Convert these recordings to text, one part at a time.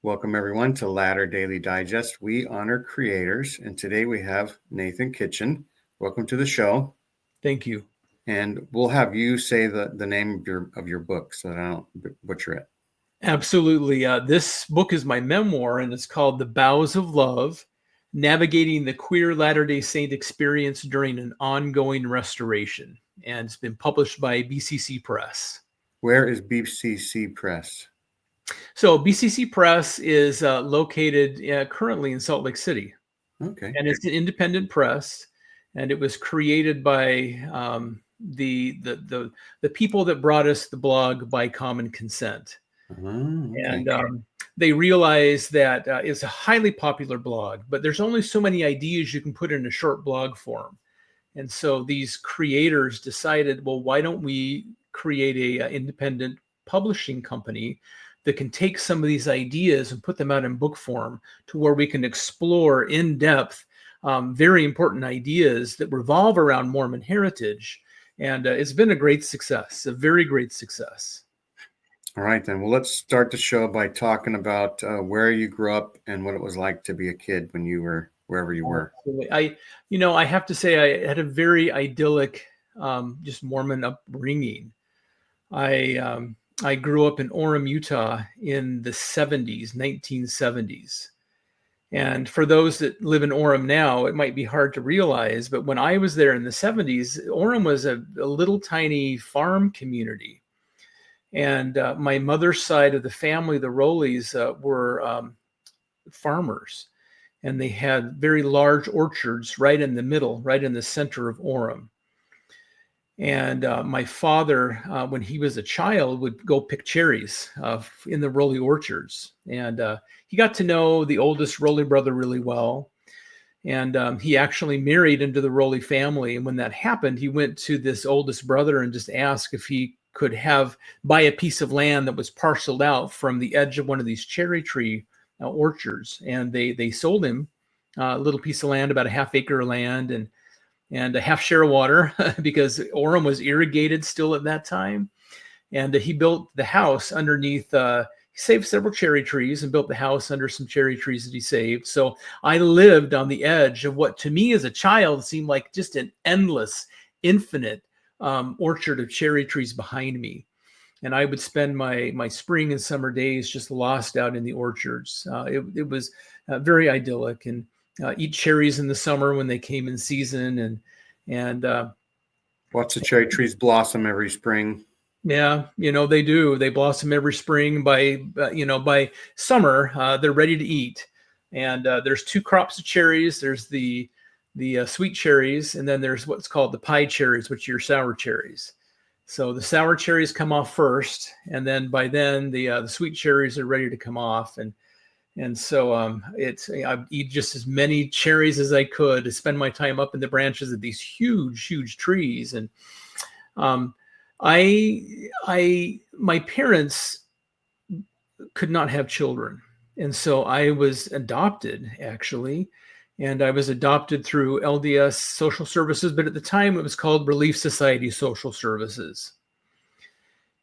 Welcome everyone to Ladder Daily Digest. We honor creators, and today we have Nathan Kitchen. Welcome to the show. Thank you. And we'll have you say the name of your book so that I don't butcher it. Absolutely. This book is my memoir, and it's called The Boughs of Love, Navigating the Queer Latter-day Saint Experience During an Ongoing Restoration. And it's been published by BCC Press. Where is BCC Press? So BCC Press is located currently in Salt Lake City. Okay. And it's an independent press, and it was created by the people that brought us the blog by common consent. Okay. And they realized that it's a highly popular blog, but there's only so many ideas you can put in a short blog form. And so these creators decided, well, why don't we create a independent publishing company that can take some of these ideas and put them out in book form to where we can explore in depth very important ideas that revolve around Mormon heritage. And it's been a great success, a very great success. All right, then. Well, let's start the show by talking about where you grew up and what it was like to be a kid when you were wherever you were. I have to say I had a very idyllic, just Mormon upbringing. I grew up in Orem, Utah in the 1970s. And for those that live in Orem now, it might be hard to realize, but when I was there in the 70s, Orem was a little tiny farm community. And my mother's side of the family, the Rowleys, were farmers. And they had very large orchards right in the middle, right in the center of Orem. And my father, when he was a child, would go pick cherries in the Rowley orchards. And he got to know the oldest Rowley brother really well. And he actually married into the Rowley family. And when that happened, he went to this oldest brother and just asked if he could buy a piece of land that was parceled out from the edge of one of these cherry tree orchards. And they sold him a little piece of land, about a half acre of land, and a half share of water because Orem was irrigated still at that time. And he built the house underneath, he saved several cherry trees and built the house under some cherry trees that he saved. So I lived on the edge of what to me as a child seemed like just an endless, infinite orchard of cherry trees behind me. And I would spend my spring and summer days just lost out in the orchards. It was very idyllic, and eat cherries in the summer when they came in season, and Lots of cherry trees blossom every spring. Yeah, they do. They blossom every spring. By summer, they're ready to eat. And there's two crops of cherries. There's the sweet cherries, and then there's what's called the pie cherries, which are your sour cherries. So the sour cherries come off first, and then by then the sweet cherries are ready to come off. And so I eat just as many cherries as I could to spend my time up in the branches of these huge, huge trees. And my parents could not have children. And so I was adopted, actually. And I was adopted through LDS Social Services, but at the time it was called Relief Society Social Services.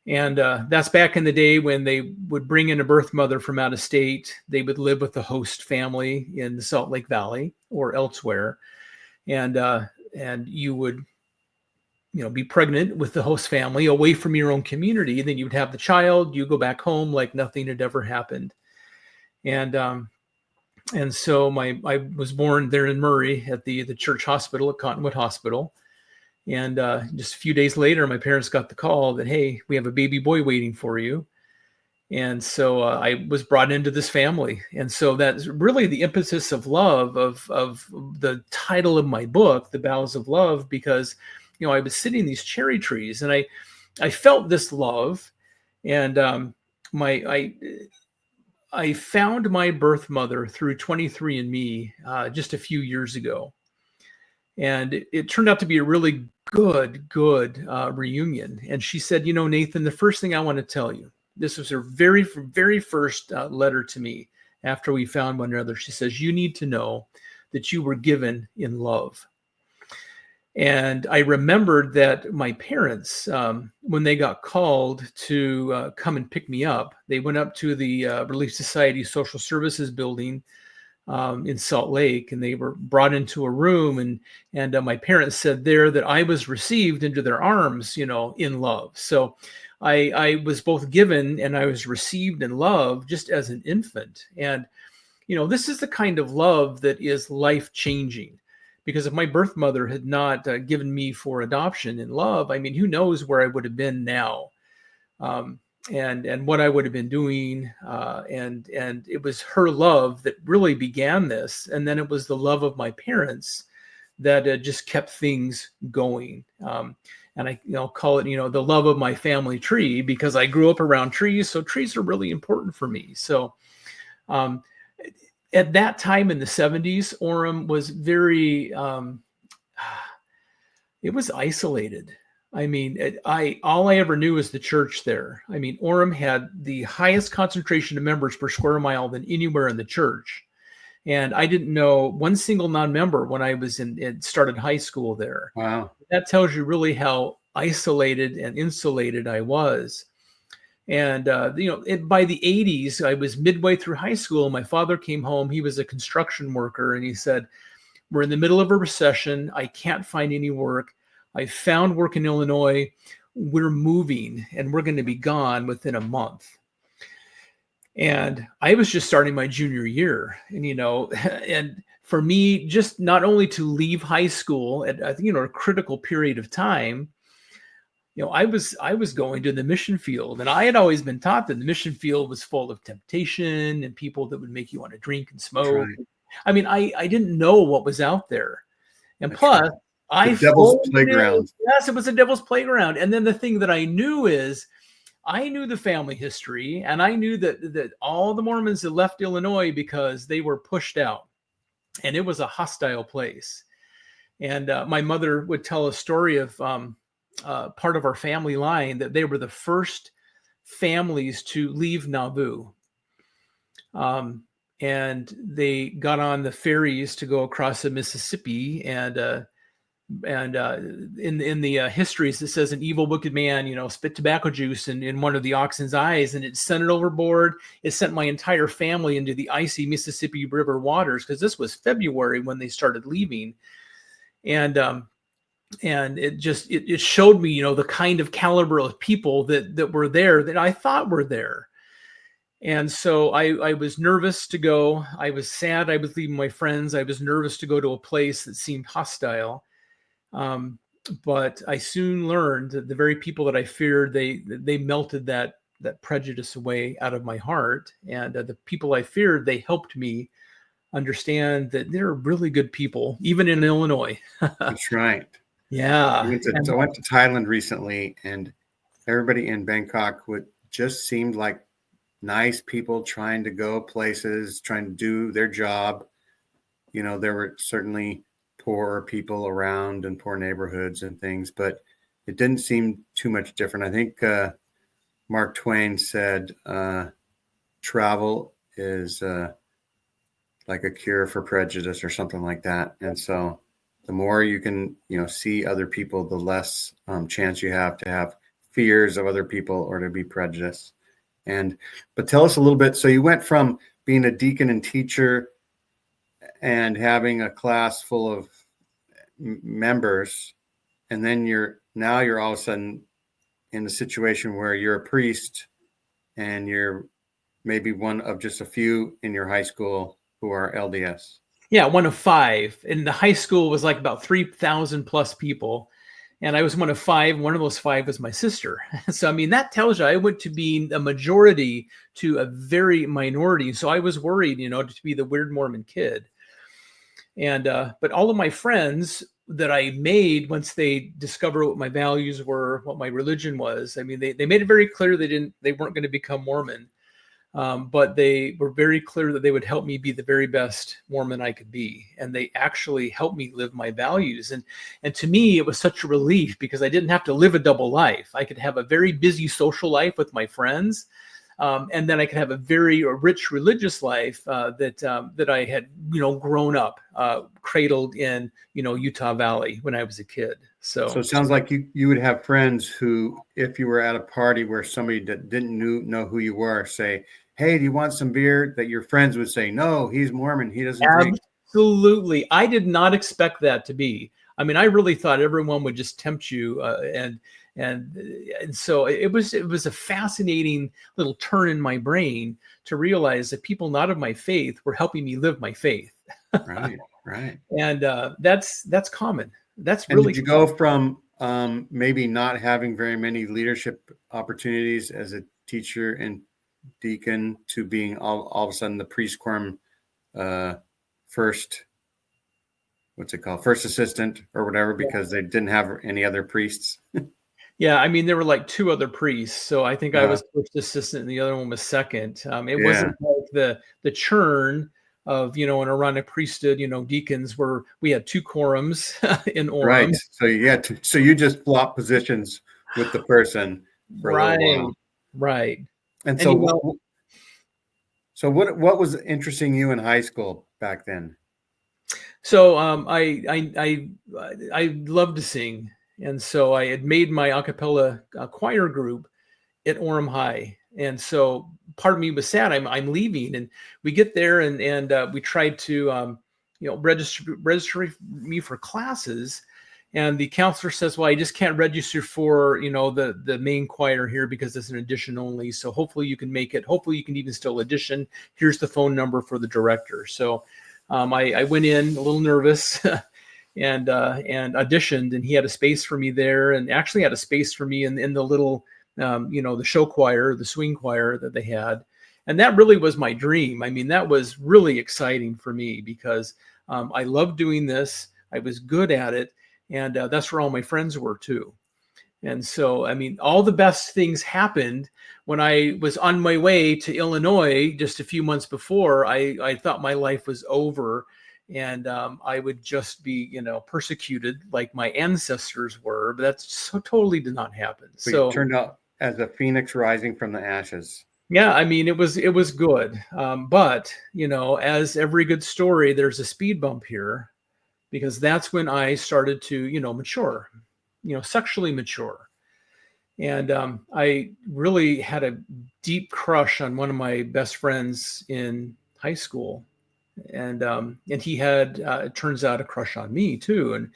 And that's back in the day when they would bring in a birth mother from out of state. They would live with the host family in the Salt Lake Valley or elsewhere. And you would, be pregnant with the host family away from your own community. Then you would have the child, you go back home like nothing had ever happened. And so I was born there in Murray at the church hospital at Cottonwood Hospital. And just a few days later, my parents got the call that, hey, we have a baby boy waiting for you. And so I was brought into this family. And so that's really the impetus of love of the title of my book, The Boughs of Love, because, I was sitting in these cherry trees and I felt this love. And I found my birth mother through 23andMe just a few years ago. And it turned out to be a really good reunion. And she said, Nathan, the first thing I want to tell you, this was her very, very first letter to me after we found one another. She says, you need to know that you were given in love. And I remembered that my parents, when they got called to come and pick me up, they went up to the Relief Society Social Services building in Salt Lake, and they were brought into a room, and my parents said there that I was received into their arms, in love. So I was both given and I was received in love just as an infant. And this is the kind of love that is life changing. Because if my birth mother had not given me for adoption in love, I mean, who knows where I would have been now, and what I would have been doing. And it was her love that really began this, and then it was the love of my parents that just kept things going. And I call it the love of my family tree, because I grew up around trees, so trees are really important for me. So. At that time in the 70s, Orem was very, it was isolated. I mean, all I ever knew was the church there. I mean, Orem had the highest concentration of members per square mile than anywhere in the church. And I didn't know one single non-member when I was started high school there. Wow. That tells you really how isolated and insulated I was. And, by the 80s, I was midway through high school. My father came home. He was a construction worker. And he said, we're in the middle of a recession. I can't find any work. I found work in Illinois. We're moving and we're going to be gone within a month. And I was just starting my junior year. And, and for me, just not only to leave high school at, a critical period of time, I was going to the mission field, and I had always been taught that the mission field was full of temptation and people that would make you want to drink and smoke. Right. I mean, I didn't know what was out there. And that's plus, right. The devil's playground. Yes, it was a devil's playground. And then the thing that I knew is I knew the family history, and I knew that all the Mormons had left Illinois because they were pushed out, and it was a hostile place. And my mother would tell a story of part of our family line that they were the first families to leave Nauvoo. And they got on the ferries to go across the Mississippi, and in the histories, it says an evil, wicked man, spit tobacco juice in one of the oxen's eyes, and it sent it overboard. It sent my entire family into the icy Mississippi River waters, because this was February when they started leaving. And it showed me, the kind of caliber of people that were there that I thought were there. And so I was nervous to go. I was sad I was leaving my friends. I was nervous to go to a place that seemed hostile. But I soon learned that the very people that I feared, they melted that prejudice away out of my heart. And the people I feared, they helped me understand that they're really good people, even in Illinois. That's right. Yeah. I went to Thailand recently, and everybody in Bangkok just seemed like nice people trying to go places, trying to do their job. There were certainly poor people around and poor neighborhoods and things, but it didn't seem too much different. I think Mark Twain said travel is like a cure for prejudice or something like that. And so the more you can, see other people, the less chance you have to have fears of other people or to be prejudiced. But tell us a little bit. So you went from being a deacon and teacher and having a class full of members, and then you're all of a sudden in a situation where you're a priest and you're maybe one of just a few in your high school who are LDS. Yeah, one of five. And the high school was like about 3,000 plus people. And I was one of five. One of those five was my sister. So, I mean, that tells you I went to being a majority to a very minority. So I was worried, to be the weird Mormon kid. And, but all of my friends that I made once they discovered what my values were, what my religion was, I mean, they made it very clear they weren't going to become Mormon. But they were very clear that they would help me be the very best Mormon I could be. And they actually helped me live my values. And to me, it was such a relief because I didn't have to live a double life. I could have a very busy social life with my friends, and then I could have a very rich religious life that I had, grown up, cradled in, Utah Valley when I was a kid. So it sounds like you would have friends who, if you were at a party where somebody that didn't know who you were, say, "Hey, do you want some beer?" That your friends would say, "No, he's Mormon. He doesn't drink." Absolutely. I did not expect that to be. I mean, I really thought everyone would just tempt you, and so it was a fascinating little turn in my brain to realize that people not of my faith were helping me live my faith. Right. And that's common. That's And really did you go from maybe not having very many leadership opportunities as a teacher and deacon to being all of a sudden the priest quorum first, what's it called, first assistant or whatever, because they didn't have any other priests? Yeah, I mean, there were like two other priests, so I think I was first assistant and the other one was second. It wasn't like the churn of, an Aaronic priesthood, deacons we had two quorums in Orem. Right. So you just flop positions with the person for a little while. Right. And so what was interesting you in high school back then? So I loved to sing, and so I had made my a cappella choir group at Orem High, and so part of me was sad. I'm leaving, and we get there, and we tried to register me for classes, and the counselor says, "Well, I just can't register for the main choir here because it's an audition only. So hopefully you can make it. Hopefully you can even still audition. Here's the phone number for the director." So I went in a little nervous and auditioned, and he had a space for me there, and actually had a space for me in the little, the show choir, the swing choir that they had. And that really was my dream. I mean, that was really exciting for me because I loved doing this. I was good at it. And that's where all my friends were too. And so, I mean, all the best things happened when I was on my way to Illinois just a few months before. I thought my life was over, and I would just be, persecuted like my ancestors were. But that totally did not happen. So it turned out as a phoenix rising from the ashes. Yeah, I mean, it was good. But, as every good story, there's a speed bump here, because that's when I started to, mature. Sexually mature. And I really had a deep crush on one of my best friends in high school. And he had, it turns out, a crush on me too.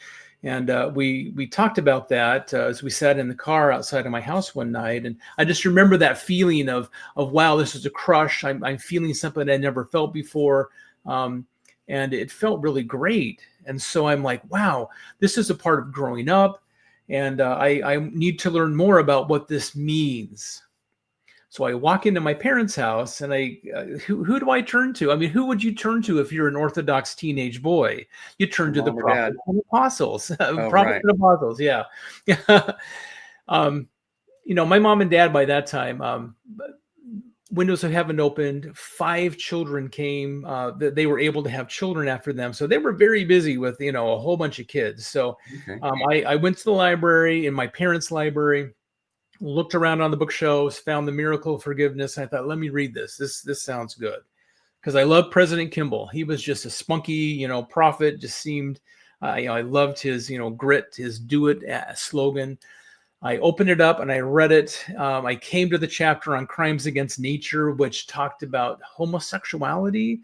And we talked about that as we sat in the car outside of my house one night. And I just remember that feeling of wow, this is a crush. I'm feeling something I never felt before. And it felt really great. And so I'm like, wow, this is a part of growing up. And I need to learn more about what this means. So I walk into my parents' house, and who do I turn to? I mean, who would you turn to if you're an Orthodox teenage boy? You turn to the prophets and apostles. Prophets and apostles, yeah. My mom and dad by that time, windows of heaven opened. 5 children came. They were able to have children after them, so they were very busy with a whole bunch of kids. So I went to the library, in my parents' library, looked around on the bookshelves, found the Miracle of Forgiveness. I thought, let me read this. This sounds good, because I love President Kimball. He was just a spunky prophet. Just seemed I loved his grit, his do it slogan. I opened it up and I read it. I came to the chapter on crimes against nature, which talked about homosexuality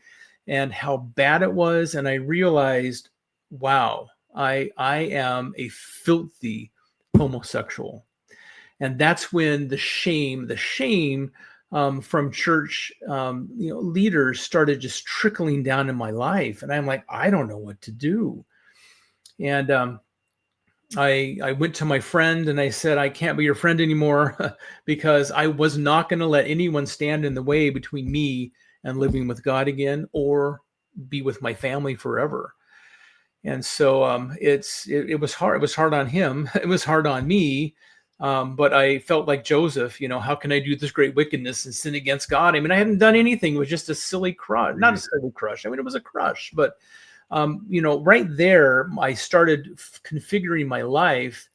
and how bad it was. And I realized, wow, I am a filthy homosexual. And that's when the shame from church leaders started just trickling down in my life. And I'm like, I don't know what to do. And I went to my friend and I said, I can't be your friend anymore because I was not going to let anyone stand in the way between me and living with God again, or be with my family forever. And so it was hard. It was hard on him. It was hard on me. But I felt like Joseph, how can I do this great wickedness and sin against God? I mean, I hadn't done anything. It was just a silly crush, not a silly crush. I mean, it was a crush, but right there, I started configuring my life,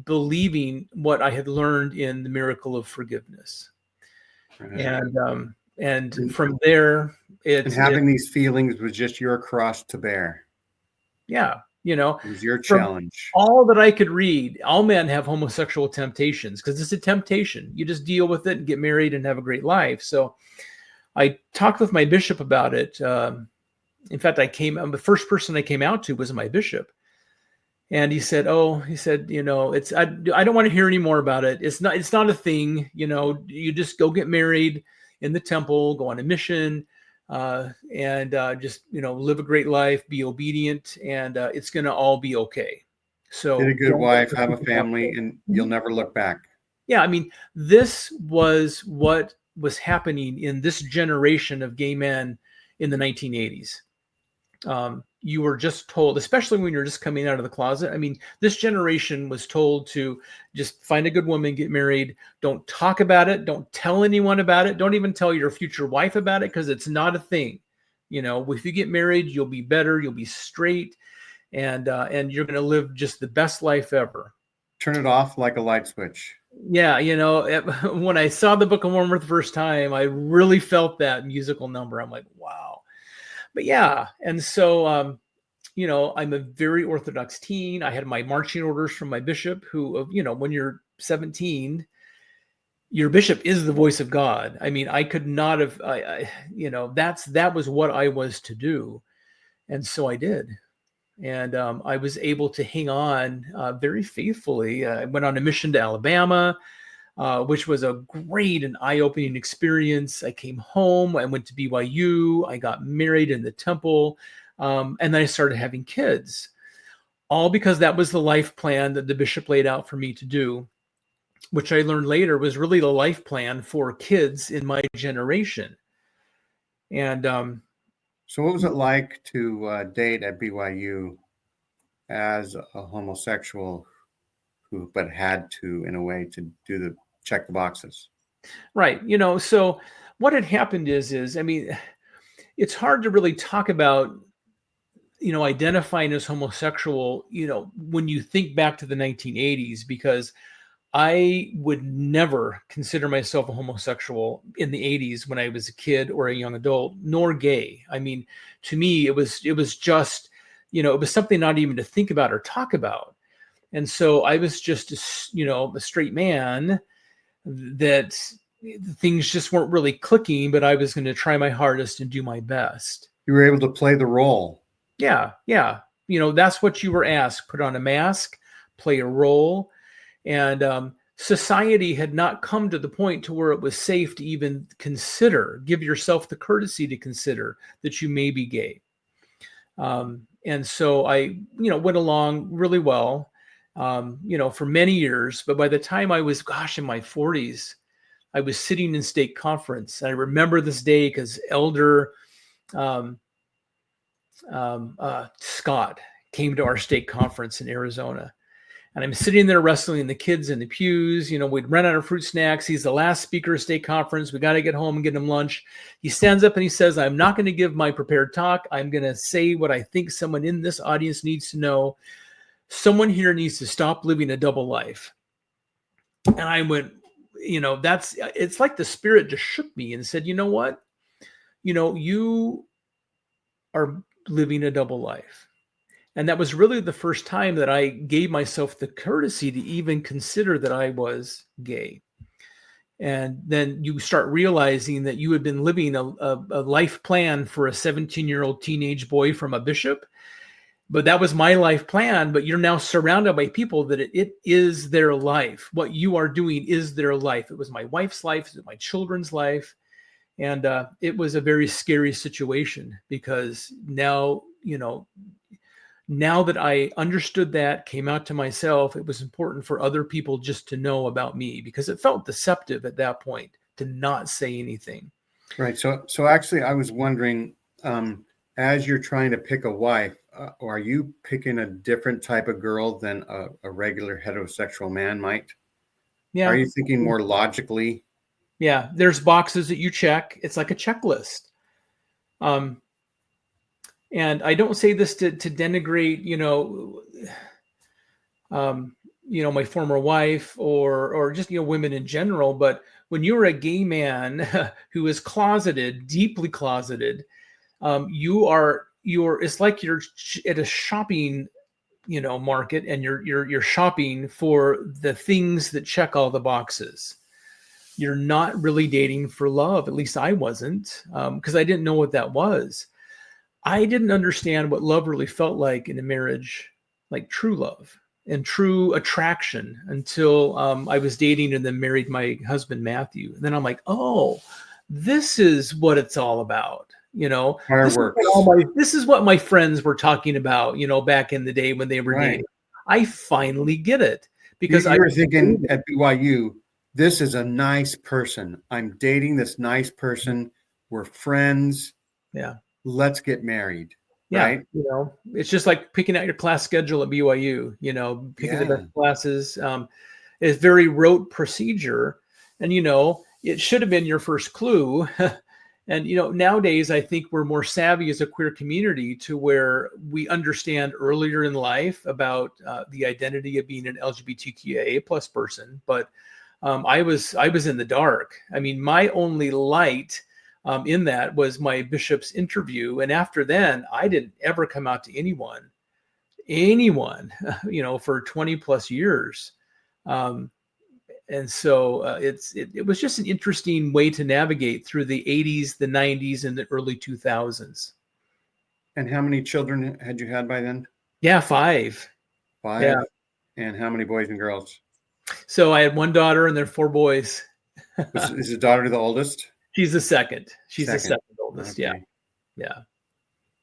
believing what I had learned in the Miracle of Forgiveness. Right. And from there, And having these feelings was just your cross to bear. Yeah, It was your from challenge. all that I could read, all men have homosexual temptations because it's a temptation. You just deal with it and get married and have a great life. So I talked with my bishop about it. In fact, the first person I came out to was my bishop. And he said, it's, I don't want to hear any more about it. It's not a thing. You just go get married in the temple, go on a mission, and just, live a great life, be obedient, and it's going to all be okay. So Get a good wife, have a family, and you'll never look back. Yeah. I mean, this was what was happening in this generation of gay men in the 1980s. You were just told, especially when you're just coming out of the closet. I mean, this generation was told to just find a good woman, get married. Don't talk about it. Don't tell anyone about it. Don't even tell your future wife about it because it's not a thing. If you get married, you'll be better. You'll be straight, and you're going to live just the best life ever. Turn it off like a light switch. Yeah, when I saw the Book of Mormon for the first time, I really felt that musical number. I'm like, wow. But yeah, and so I'm a very Orthodox teen. I had my marching orders from my bishop, who, when you're 17, your bishop is the voice of God. I mean, I could not have, that was what I was to do, and so I did, and I was able to hang on very faithfully. I went on a mission to Alabama. Which was a great and eye-opening experience. I came home, I went to BYU, I got married in the temple, and then I started having kids, all because that was the life plan that the bishop laid out for me to do, which I learned later was really the life plan for kids in my generation. And so what was it like to date at BYU as a homosexual but had to, in a way, to check the boxes? Right. So what had happened is, I mean, it's hard to really talk about, identifying as homosexual, when you think back to the 1980s, because I would never consider myself a homosexual in the 80s when I was a kid or a young adult, nor gay. I mean, to me, it was just, it was something not even to think about or talk about. And so I was just, a straight man that things just weren't really clicking, but I was going to try my hardest and do my best. You were able to play the role. Yeah. Yeah. That's what you were asked. Put on a mask, play a role. And society had not come to the point to where it was safe to even give yourself the courtesy to consider that you may be gay. And so I, went along really well, for many years. But by the time I was, in my 40s, I was sitting in stake conference. I remember this day because Elder Scott came to our stake conference in Arizona. And I'm sitting there wrestling the kids in the pews. We'd run out of fruit snacks. He's the last speaker of stake conference. We got to get home and get him lunch. He stands up and he says, I'm not going to give my prepared talk. I'm going to say what I think someone in this audience needs to know. Someone here needs to stop living a double life. And I went, it's like the Spirit just shook me and said, you know what? You are living a double life. And that was really the first time that I gave myself the courtesy to even consider that I was gay. And then you start realizing that you had been living a life plan for a 17-year-old teenage boy from a bishop. But that was my life plan. But you're now surrounded by people that it is their life. What you are doing is their life. It was my wife's life. It was my children's life. And it was a very scary situation because now, now that I understood that, came out to myself, it was important for other people just to know about me because it felt deceptive at that point to not say anything. Right. So actually, I was wondering, as you're trying to pick a wife, are you picking a different type of girl than a regular heterosexual man might? Yeah. Are you thinking more logically? Yeah. There's boxes that you check. It's like a checklist. And I don't say this to denigrate, my former wife or just, women in general, but when you're a gay man who is closeted, deeply closeted, it's like you're at a shopping, market, and you're shopping for the things that check all the boxes. You're not really dating for love. At least I wasn't, because I didn't know what that was. I didn't understand what love really felt like in a marriage, like true love and true attraction, until I was dating and then married my husband, Matthew. And then I'm like, oh, this is what it's all about. Fireworks. This is what my friends were talking about, back in the day when they were dating. I finally get it, because you were thinking at BYU, this is a nice person. I'm dating this nice person. We're friends. Yeah. Let's get married. Yeah. Right. It's just like picking out your class schedule at BYU, picking the best classes. It's very rote procedure. And, it should have been your first clue. And, nowadays, I think we're more savvy as a queer community to where we understand earlier in life about the identity of being an LGBTQIA plus person. But I was in the dark. I mean, my only light in that was my bishop's interview. And after then, I didn't ever come out to anyone, for 20 plus years. And so it was just an interesting way to navigate through the 80s, the 90s, and the early 2000s. And how many children had you had by then? Yeah, 5. 5? Yeah. And how many boys and girls? So I had 1 daughter and there are 4 boys. Is the daughter the oldest? She's the second. She's the second oldest. Okay. Yeah.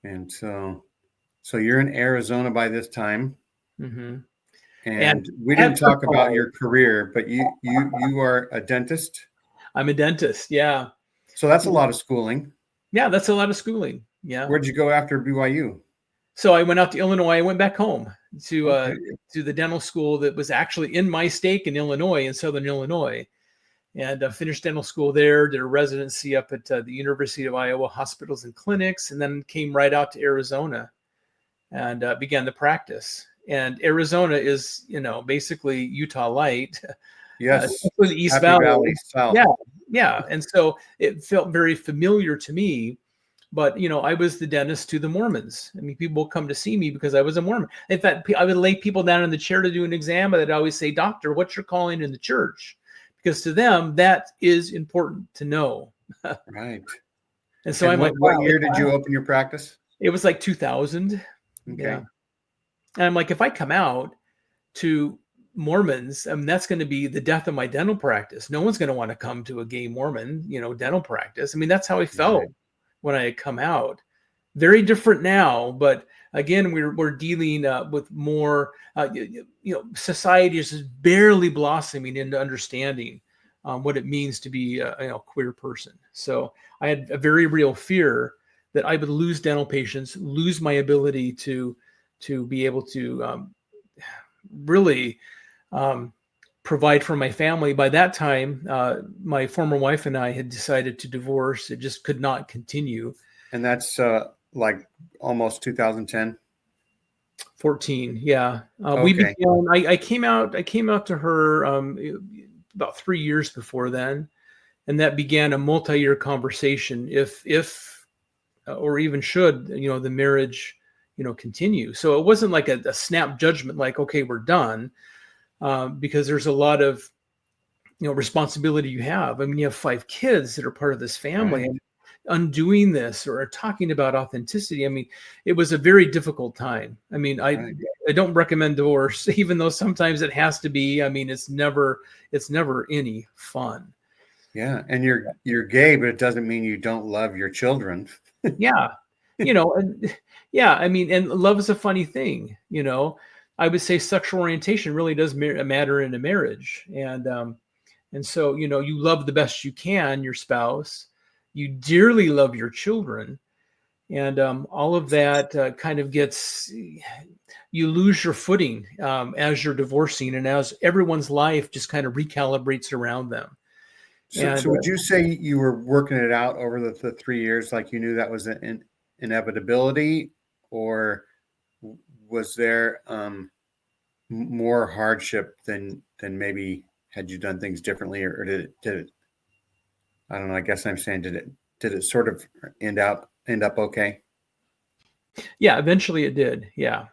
And so you're in Arizona by this time. Mm-hmm. And we didn't talk about your career, but you are a dentist. I'm a dentist. Yeah. So that's a lot of schooling. Yeah, that's a lot of schooling. Yeah. Where'd you go after BYU? So I went out to Illinois. I went back home to the dental school that was actually in my stake in Illinois, in Southern Illinois, and finished dental school there. Did a residency up at the University of Iowa Hospitals and Clinics, and then came right out to Arizona and began the practice. And Arizona is, basically Utah light. Yes. The East Valley. South. Yeah. And so it felt very familiar to me. But, I was the dentist to the Mormons. I mean, people would come to see me because I was a Mormon. In fact, I would lay people down in the chair to do an exam, but I'd always say, doctor, what's your calling in the church? Because to them, that is important to know. Right. And so I'm like, what year did you open your practice? It was like 2000. Okay. Yeah. And I'm like, if I come out to Mormons, that's going to be the death of my dental practice. No one's going to want to come to a gay Mormon, dental practice. I mean, that's how I felt when I had come out. Very different now, but again, we're dealing with more, society is just barely blossoming into understanding what it means to be a queer person. So I had a very real fear that I would lose dental patients, lose my ability to be able to really provide for my family. By that time, my former wife and I had decided to divorce. It just could not continue. And that's like almost 2010. 14, yeah. Okay. We began. I came out to her about 3 years before then, and that began a multi-year conversation. If or even should the marriage continue. So it wasn't like a snap judgment, like, okay, we're done, because there's a lot of, responsibility you have. I mean, you have 5 kids that are part of this family, and undoing this or talking about authenticity. I mean, it was a very difficult time. I mean, I don't recommend divorce, even though sometimes it has to be. I mean, it's never any fun. Yeah. And you're gay, but it doesn't mean you don't love your children. Yeah. I mean, and love is a funny thing, I would say sexual orientation really does matter in a marriage. And so, you love the best you can your spouse, you dearly love your children, and all of that kind of gets, you lose your footing as you're divorcing, and as everyone's life just kind of recalibrates around them. So would you say you were working it out over the 3 years, like you knew that was an inevitability, or was there more hardship than maybe had you done things differently, or did it I don't know. I guess I'm saying, did it sort of end up okay? Yeah, eventually it did. Yeah.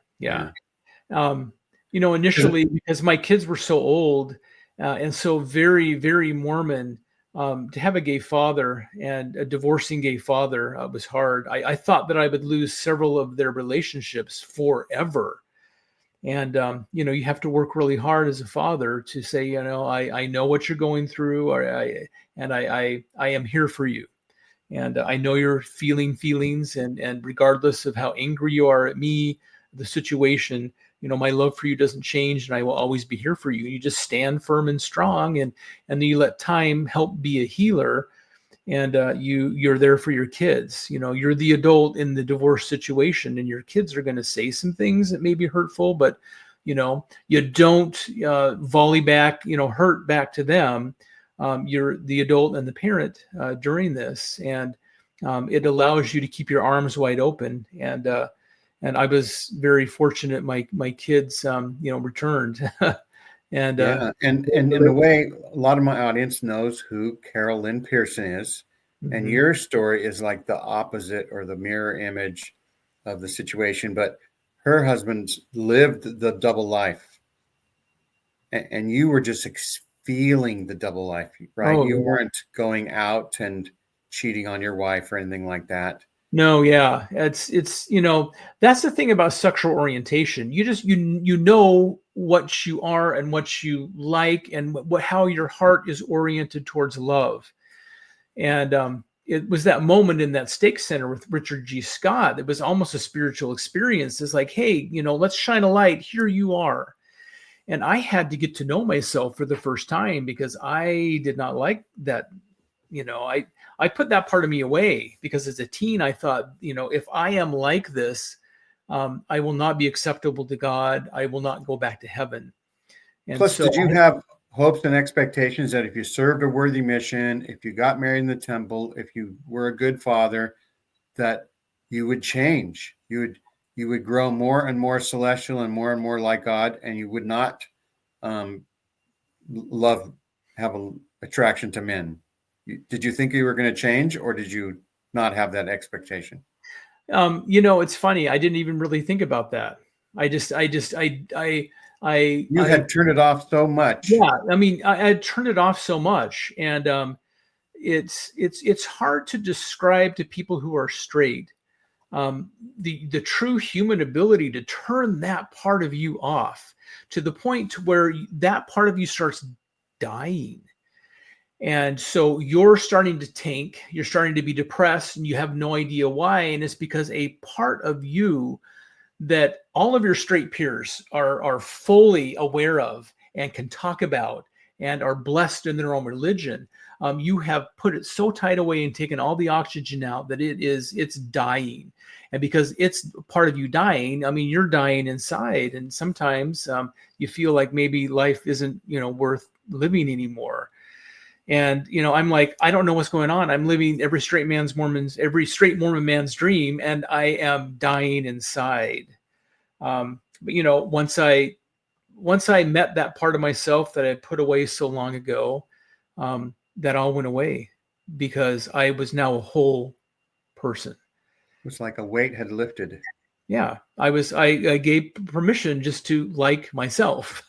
Initially, because my kids were so old and so very, very Mormon, to have a gay father and a divorcing gay father was hard. I thought that I would lose several of their relationships forever. And, you have to work really hard as a father to say, I know what you're going through, I am here for you. And I know you're feeling feelings, and regardless of how angry you are at me, the situation, my love for you doesn't change, and I will always be here for you. You just stand firm and strong, and then you let time help be a healer, and you're there for your kids. You're the adult in the divorce situation, and your kids are going to say some things that may be hurtful, but you don't volley back, hurt back to them. You're the adult and the parent during this, and it allows you to keep your arms wide open. And I was very fortunate. My kids, returned, and and in a way, a lot of my audience knows who Carol Lynn Pearson is, and your story is like the opposite or the mirror image of the situation. But her husband lived the double life, and you were just feeling the double life, right? You weren't going out and cheating on your wife or anything like that. No, yeah, it's that's the thing about sexual orientation. You just you know what you are and what you like, and how your heart is oriented towards love. And it was that moment in that stake center with Richard G. Scott. It was almost a spiritual experience. It's like, hey, let's shine a light. Here you are. And I had to get to know myself for the first time, because I did not like that. I put that part of me away, because as a teen, I thought, if I am like this, I will not be acceptable to God. I will not go back to heaven. And plus, did you have hopes and expectations that if you served a worthy mission, if you got married in the temple, if you were a good father, that you would change? You would grow more and more celestial and more like God, and you would not have an attraction to men. Did you think you were going to change, or did you not have that expectation? It's funny. I didn't even really think about that. You had turned it off so much. Yeah, I mean, I had turned it off so much, and it's hard to describe to people who are straight the true human ability to turn that part of you off to the point to where that part of you starts dying. And so you're starting to tank, you're starting to be depressed, and you have no idea why. And it's because a part of you that all of your straight peers are fully aware of and can talk about and are blessed in their own religion, you have put it so tight away and taken all the oxygen out that it's dying. And because it's part of you dying, I mean, you're dying inside. And sometimes you feel like maybe life isn't, worth living anymore. And, I'm like, I don't know what's going on. I'm living every straight Mormon man's dream, and I am dying inside. But, once I met that part of myself that I put away so long ago, that all went away, because I was now a whole person. It was like a weight had lifted. Yeah, I gave permission just to like myself.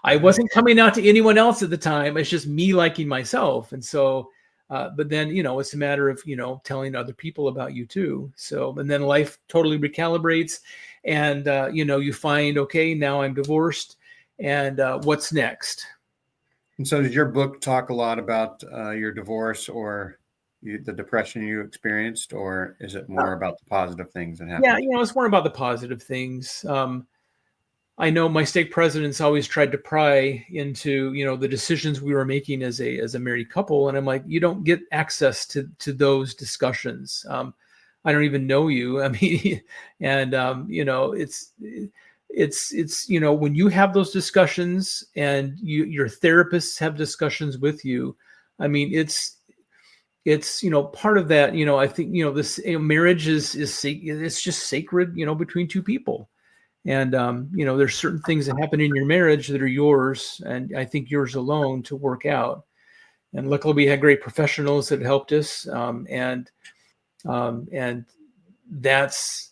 I wasn't coming out to anyone else at the time. It's just me liking myself. And so, but then, it's a matter of, telling other people about you too. So, and then life totally recalibrates, and, you find, okay, now I'm divorced, and what's next? And so did your book talk a lot about your divorce or the depression you experienced, or is it more about the positive things that happened? Yeah, it's more about the positive things. I know my stake presidents always tried to pry into, the decisions we were making as a married couple. And I'm like, you don't get access to those discussions. I don't even know you. I mean, and, it's, when you have those discussions and your therapists have discussions with you, I mean, it's, part of that, I think, this marriage is it's just sacred, between two people. And, there's certain things that happen in your marriage that are yours, and I think yours alone, to work out. And luckily we had great professionals that helped us. And that's,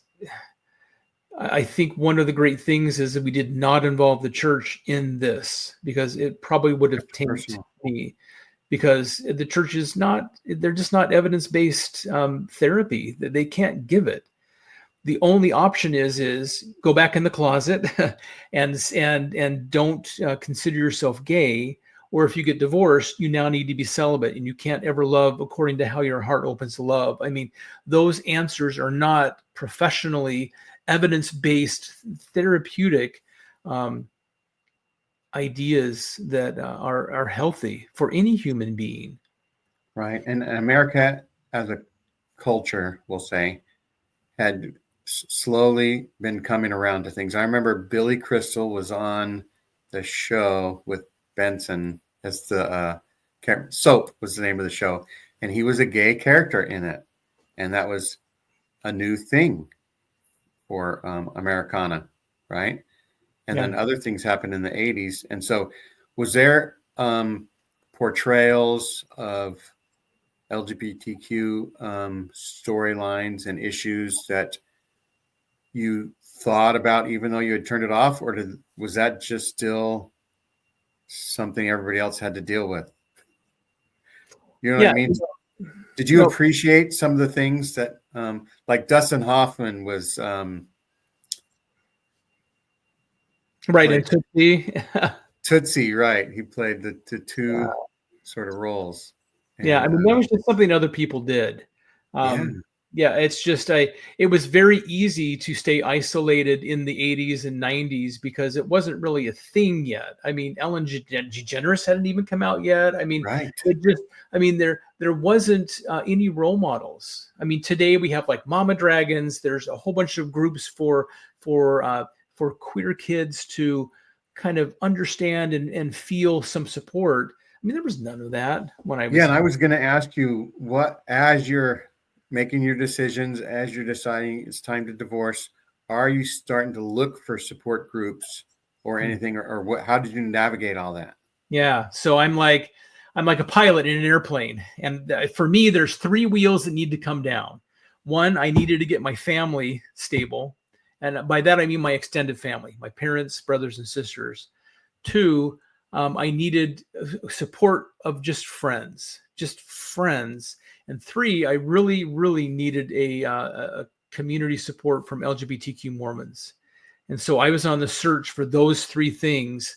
I think one of the great things is that we did not involve the church in this, because it probably would have tainted me, because the church is not, they're just not evidence-based therapy. They can't give it. The only option is go back in the closet and don't consider yourself gay. Or if you get divorced, you now need to be celibate, and you can't ever love according to how your heart opens to love. I mean, those answers are not professionally evidence-based therapeutic ideas that are healthy for any human being. Right. And America as a culture, we'll say, had slowly been coming around to things. I remember Billy Crystal was on the show with Benson as the Soap was the name of the show, and he was a gay character in it, and that was a new thing for Americana, right? And then other things happened in the 80s. And so was there portrayals of LGBTQ storylines and issues that you thought about even though you had turned it off, or was that just still something everybody else had to deal with? You know what I mean? Did you appreciate some of the things that like Dustin Hoffman was right in Tootsie? Tootsie, right. He played the two sort of roles. And, I mean, that was just something other people did. It's just it was very easy to stay isolated in the 80s and 90s because it wasn't really a thing yet. I mean, Ellen DeGeneres hadn't even come out yet. I mean, there wasn't any role models. I mean, today we have like Mama Dragons. There's a whole bunch of groups for queer kids to kind of understand and feel some support. I mean, there was none of that when I was. Yeah, and I was going to ask you, what, as you're making your decisions, as you're deciding it's time to divorce, are you starting to look for support groups or anything, or what? How did you navigate all that? Yeah, so I'm like a pilot in an airplane, and for me, there's 3 wheels that need to come down. 1, I needed to get my family stable, and by that I mean my extended family, my parents, brothers, and sisters. 2, I needed support of just friends. And 3, I really, really needed a community support from LGBTQ Mormons. And so I was on the search for those 3 things.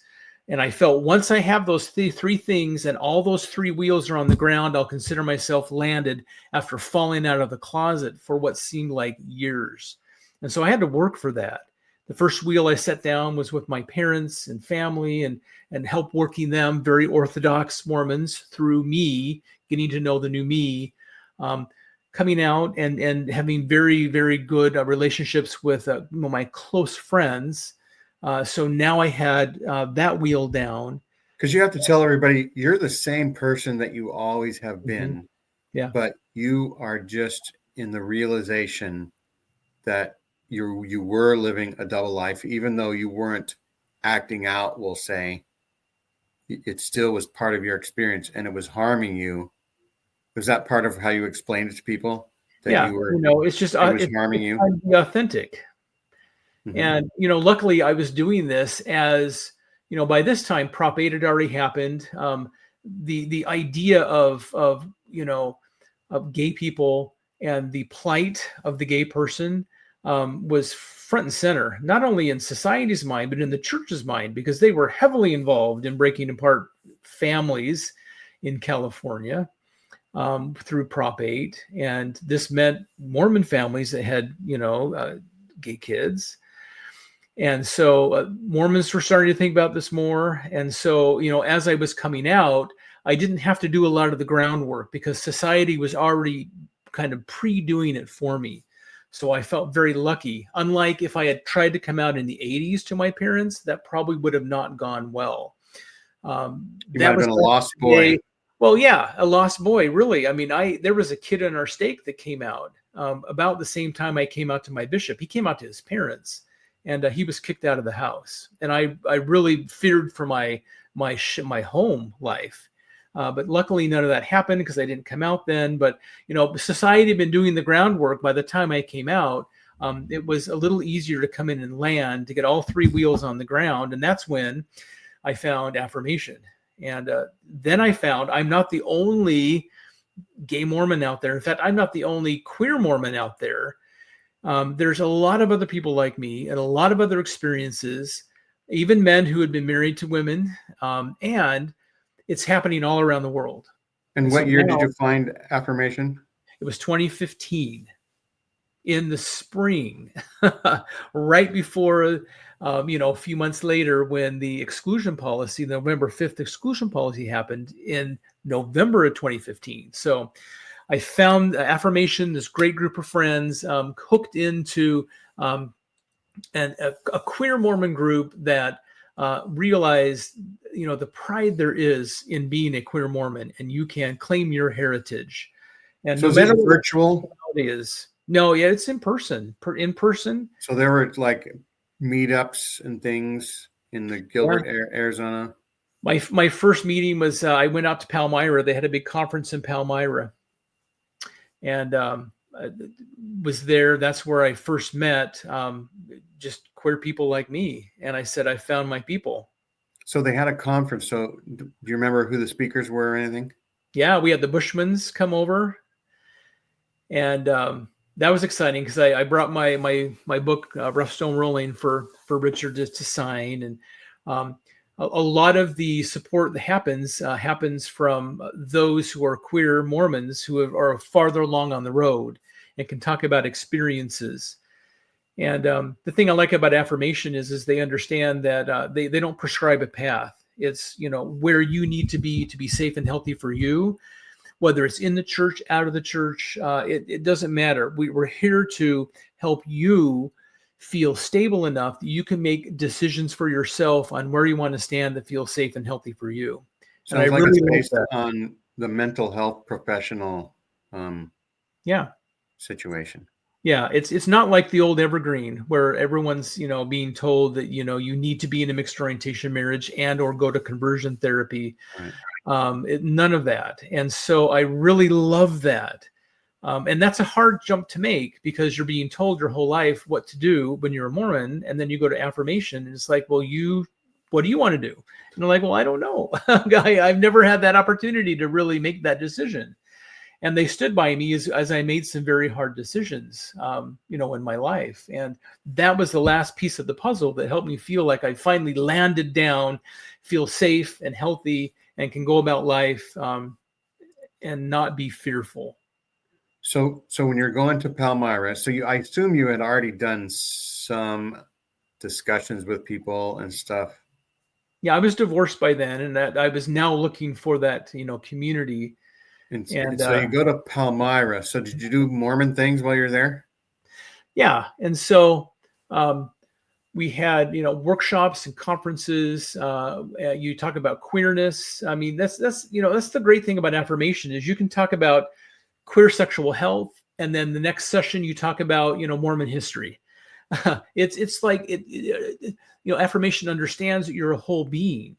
And I felt once I have those 3 things and all those 3 wheels are on the ground, I'll consider myself landed after falling out of the closet for what seemed like years. And so I had to work for that. The first wheel I set down was with my parents and family and help working them, very Orthodox Mormons, through me, getting to know the new me, coming out and having very, very good relationships with my close friends. So now I had that wheel down. Because you have to tell everybody you're the same person that you always have been. Mm-hmm. Yeah. But you are just in the realization that you were living a double life, even though you weren't acting out, we'll say. It still was part of your experience and it was harming you. Was that part of how you explained it to people? That you were, it's just it was harming you? Be authentic. Mm-hmm. And, luckily I was doing this as, by this time Prop 8 had already happened. The idea of gay people and the plight of the gay person was front and center, not only in society's mind, but in the church's mind, because they were heavily involved in breaking apart families in California through Prop 8. And this meant Mormon families that had, gay kids. And so Mormons were starting to think about this more. And so, as I was coming out, I didn't have to do a lot of the groundwork because society was already kind of pre-doing it for me. So I felt very lucky. Unlike if I had tried to come out in the 80s to my parents, that probably would have not gone well. You might have been a lost boy. Well, yeah, a lost boy, really. I mean, there was a kid in our stake that came out about the same time I came out to my bishop. He came out to his parents, and he was kicked out of the house. And I really feared for my home life. But luckily, none of that happened because I didn't come out then. But, society had been doing the groundwork. By the time I came out, it was a little easier to come in and land, to get all three wheels on the ground. And that's when I found affirmation. And then I found I'm not the only gay Mormon out there. In fact, I'm not the only queer Mormon out there. There's a lot of other people like me and a lot of other experiences, even men who had been married to women. And it's happening all around the world. And what year did you find affirmation? It was 2015 in the spring, right before, a few months later, when the exclusion policy, the November 5th exclusion policy happened in November of 2015. So I found affirmation, this great group of friends, hooked into a queer Mormon group that realized, the pride there is in being a queer Mormon, and you can claim your heritage. And so no matter what virtual it is, no, yeah, it's in person. So there were like meetups and things in the Gilbert, Arizona. My first meeting was I went out to Palmyra. They had a big conference in Palmyra, and was there. That's where I first met just queer people like me. And I said, I found my people. So they had a conference. So do you remember who the speakers were or anything? Yeah, we had the Bushmans come over. And that was exciting because I brought my book, Rough Stone Rolling, for Richard to sign. And a lot of the support that happens from those who are queer Mormons who are farther along on the road and can talk about experiences. And the thing I like about affirmation is they understand that they don't prescribe a path. It's, where you need to be safe and healthy for you, whether it's in the church, out of the church, it doesn't matter. We're here to help you feel stable enough that you can make decisions for yourself on where you want to stand that feel safe and healthy for you. Sounds like it's based on the mental health professional situation. Yeah, it's not like the old Evergreen where everyone's, being told that, you need to be in a mixed orientation marriage and or go to conversion therapy. Right. None of that. And so I really love that. And that's a hard jump to make because you're being told your whole life what to do when you're a Mormon. And then you go to affirmation and it's like, well, what do you want to do? And I'm like, well, I don't know. I've never had that opportunity to really make that decision. And they stood by me as I made some very hard decisions, in my life. And that was the last piece of the puzzle that helped me feel like I finally landed down, feel safe and healthy, and can go about life and not be fearful. So when you're going to Palmyra, I assume you had already done some discussions with people and stuff. Yeah, I was divorced by then, and that I was now looking for that, community. And so you go to Palmyra. So did you do Mormon things while you're there? Yeah. And so we had, workshops and conferences. You talk about queerness. I mean, that's the great thing about affirmation is you can talk about queer sexual health. And then the next session you talk about, Mormon history. It's like, affirmation understands that you're a whole being.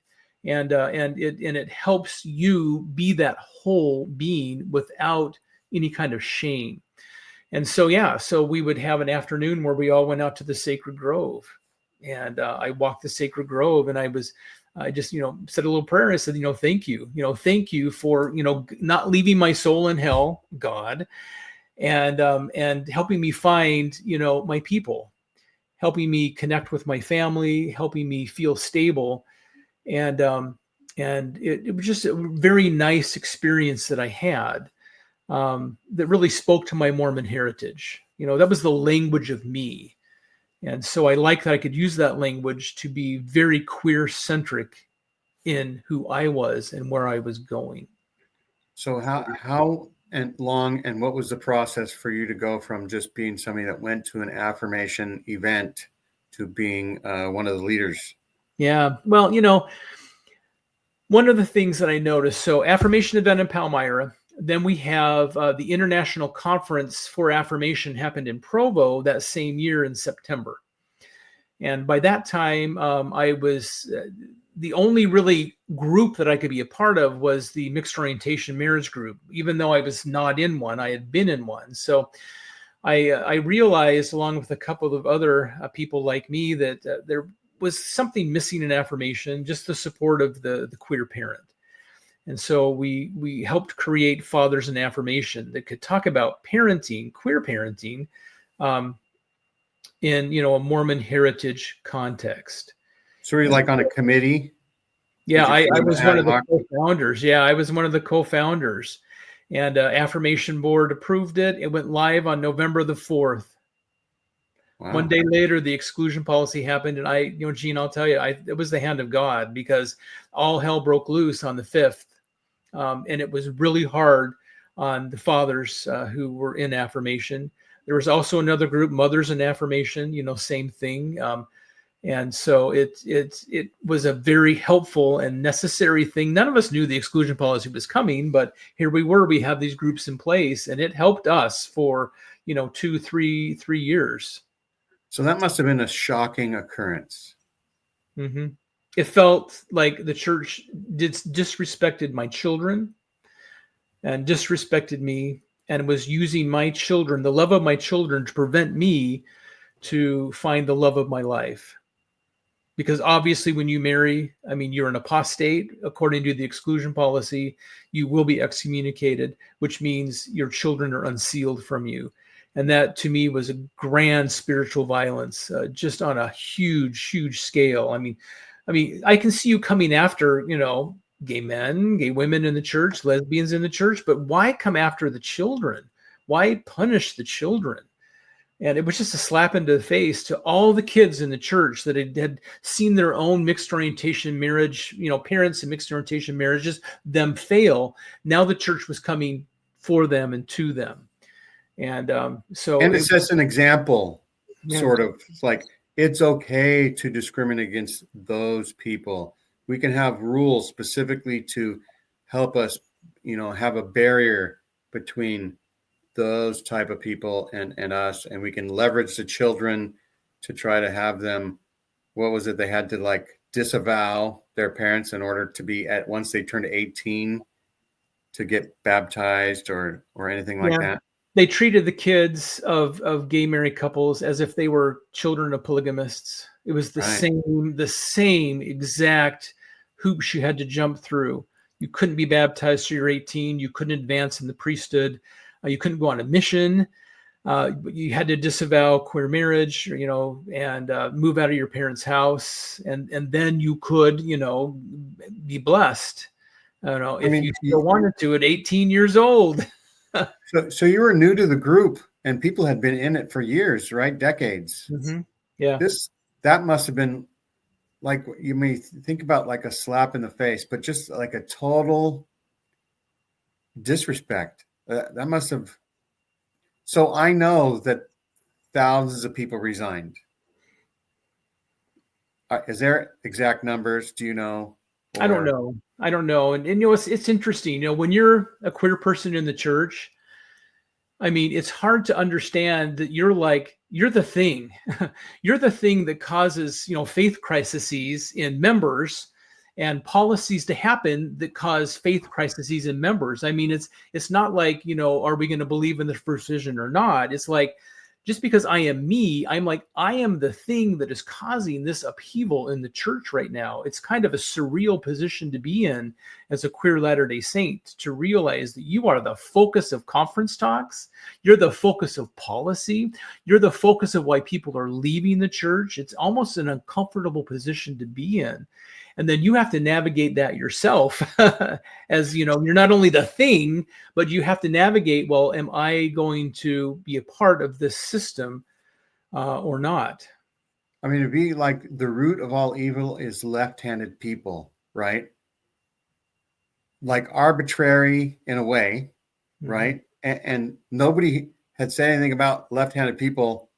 And it helps you be that whole being without any kind of shame. And so we would have an afternoon where we all went out to the sacred grove, and I walked the sacred grove, and I just said a little prayer. I said, thank you for not leaving my soul in hell, God, and helping me find my people, helping me connect with my family, helping me feel stable. And it was just a very nice experience that I had that really spoke to my Mormon heritage. That was the language of me. And so I like that I could use that language to be very queer centric in who I was and where I was going. So how long and what was the process for you to go from just being somebody that went to an affirmation event to being one of the leaders? Yeah. Well, one of the things that I noticed, so affirmation event in Palmyra, then we have the International Conference for Affirmation happened in Provo that same year in September. And by that time, I was the only really group that I could be a part of was the mixed orientation marriage group. Even though I was not in one, I had been in one. So I realized, along with a couple of other people like me, that there was something missing in affirmation, just the support of the queer parent. And so we helped create Fathers in Affirmation that could talk about parenting, queer parenting, in a Mormon heritage context. So you're like on a committee? Yeah, I was one of the hoc? co-founders. Yeah, I was one of the co-founders, and Affirmation Board approved it. It went live on November the 4th. Wow. One day later, the exclusion policy happened, and Gene, I'll tell you, it was the hand of God, because all hell broke loose on the 5th, and it was really hard on the fathers who were in affirmation. There was also another group, Mothers in Affirmation, same thing. And so it was a very helpful and necessary thing. None of us knew the exclusion policy was coming, but here we were. We have these groups in place, and it helped us for 3 years. So that must have been a shocking occurrence. Mm-hmm. It felt like the church disrespected my children and disrespected me, and was using my children, the love of my children, to prevent me to find the love of my life. Because obviously when you marry, you're an apostate. According to the exclusion policy, you will be excommunicated, which means your children are unsealed from you. And that to me was a grand spiritual violence, just on a huge, huge scale. I can see you coming after, gay men, gay women in the church, lesbians in the church, but why come after the children? Why punish the children? And it was just a slap into the face to all the kids in the church that had seen their own mixed orientation marriage, parents in mixed orientation marriages, them fail. Now the church was coming for them and to them. And it sets an example, sort of like it's okay to discriminate against those people. We can have rules specifically to help us, have a barrier between those type of people and us, and we can leverage the children to try to have them, what was it, they had to disavow their parents in order to be once they turned 18 to get baptized or anything like that. They treated the kids of gay married couples as if they were children of polygamists. It was the same exact hoops you had to jump through. You couldn't be baptized till you're 18. You couldn't advance in the priesthood. You couldn't go on a mission. You had to disavow queer marriage, and move out of your parents' house, and then you could, be blessed. I don't know if you still wanted to at 18 years old. So you were new to the group, and people had been in it for years, right? Decades. Mm-hmm. Yeah. That must have been you may think about like a slap in the face, but just like a total disrespect. That must have. So I know that thousands of people resigned. Is there exact numbers? Do you know? I don't know. And it's interesting. When you're a queer person in the church, it's hard to understand that you're the thing. You're the thing that causes, faith crises in members, and policies to happen that cause faith crises in members. It's not like, are we going to believe in the first vision or not? It's like, just because I am me, I am the thing that is causing this upheaval in the church right now. It's kind of a surreal position to be in as a queer Latter-day Saint, to realize that you are the focus of conference talks. You're the focus of policy. You're the focus of why people are leaving the church. It's almost an uncomfortable position to be in. And then you have to navigate that yourself as, you're not only the thing, but you have to navigate, well, am I going to be a part of this system or not? It'd be like the root of all evil is left-handed people, right? Like arbitrary in a way, mm-hmm. Right? And nobody had said anything about left-handed people,